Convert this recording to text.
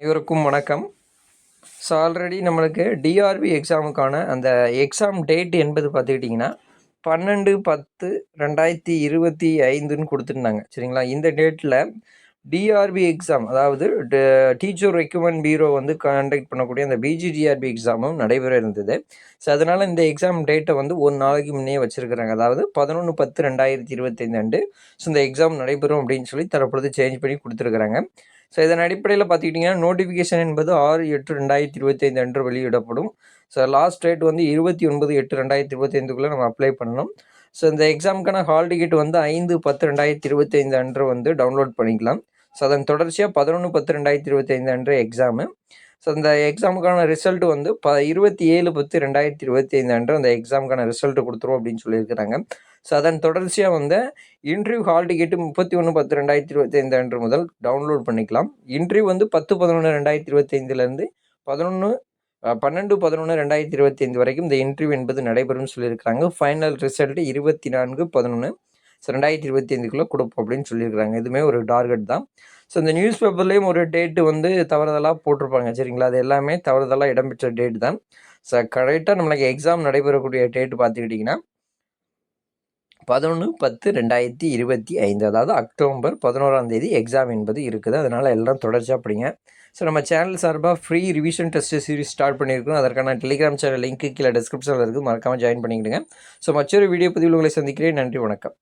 இவருக்கும் வணக்கம். So already நம்மளுக்கு டிஆர்பி எக்ஸாமுக்கான அந்த எக்ஸாம் டேட் என்பது பார்த்துக்கிட்டிங்கன்னா 12/10/2025ன்னு கொடுத்துருந்தாங்க. சரிங்களா? இந்த டேட்டில் டிஆர்பி எக்ஸாம், அதாவது டீச்சர் ரெக்ரூட்மெண்ட் பியூரோ வந்து கண்டக்ட் பண்ணக்கூடிய அந்த பிஜிடிஆர்பி எக்ஸாமும் நடைபெற இருந்தது. ஸோ அதனால் இந்த எக்ஸாம் டேட்டை வந்து ஒரு நாளைக்கு முன்னே வச்சுருக்கிறாங்க. அதாவது 11/10/2025 அன்று ஸோ இந்த எக்ஸாம் நடைபெறும் அப்படின்னு சொல்லி தற்பொழுது சேஞ்ச் பண்ணி கொடுத்துருக்குறாங்க. ஸோ இதன் அடிப்படையில் பார்த்துக்கிட்டிங்கன்னா நோட்டிஃபிகேஷன் என்பது 6/8/2025 அன்று வெளியிடப்படும். ஸோ லாஸ்ட் டேட் வந்து 29/8/2025 நம்ம அப்ளை பண்ணணும். ஸோ இந்த எக்ஸாமுக்கான ஹால் டிக்கெட் வந்து 5/10/2025 அன்று வந்து டவுன்லோட் பண்ணிக்கலாம். ஸோ அதன் தொடர்ச்சியாக 11/10/2025 அன்று எக்ஸாமு. ஸோ அந்த எக்ஸாமுக்கான ரிசல்ட் வந்து 27/10/2025 அன்று அந்த எக்ஸாமுக்கான ரிசல்ட் கொடுத்துருவோம் அப்படின்னு சொல்லியிருக்கிறாங்க. ஸோ அதன் தொடர்ச்சியாக வந்து இன்டர்வியூ ஹால் டிக்கெட்டு 31/10/2025 அன்று முதல் டவுன்லோட் பண்ணிக்கலாம். இன்டர்வியூ வந்து 10/11/2025 12/11/2025 வரைக்கும் இந்த இன்டர்வியூ என்பது நடைபெறும்னு சொல்லியிருக்கிறாங்க. ஃபைனல் ரிசல்ட் 24/11/2025 கொடுப்போம் அப்படின்னு சொல்லியிருக்கிறாங்க. இதுவுமே ஒரு டார்கெட் தான். ஸோ இந்த நியூஸ் பேப்பர்லேயும் ஒரு டேட்டு வந்து தவறுதலாக போட்டிருப்பாங்க. சரிங்களா? அது எல்லாமே தவறுதலாக இடம்பெற்ற டேட் தான். ஸோ கரெக்டாக நம்மளுக்கு எக்ஸாம் நடைபெறக்கூடிய டேட்டு பார்த்துக்கிட்டிங்கன்னா 11/10/2025, அதாவது அக்டோபர் 11ஆம் தேதி எக்ஸாம் என்பது இருக்குது. அதனால் எல்லாம் தொடர்ச்சியாக படிங்க. ஸோ நம்ம சேனல் சார்பாக free revision test series start பண்ணியிருக்கோம். அதற்கான டெலிகிராம் சேனல் லிங்க் கீழே டிஸ்கிரிப்ஷனில் இருக்குது. மறக்காமல் ஜாயின் பண்ணிக்கிடுங்க. ஸோ மற்றொரு வீடியோ பதிவில் உங்களை சந்திக்கிறேன். நன்றி, வணக்கம்.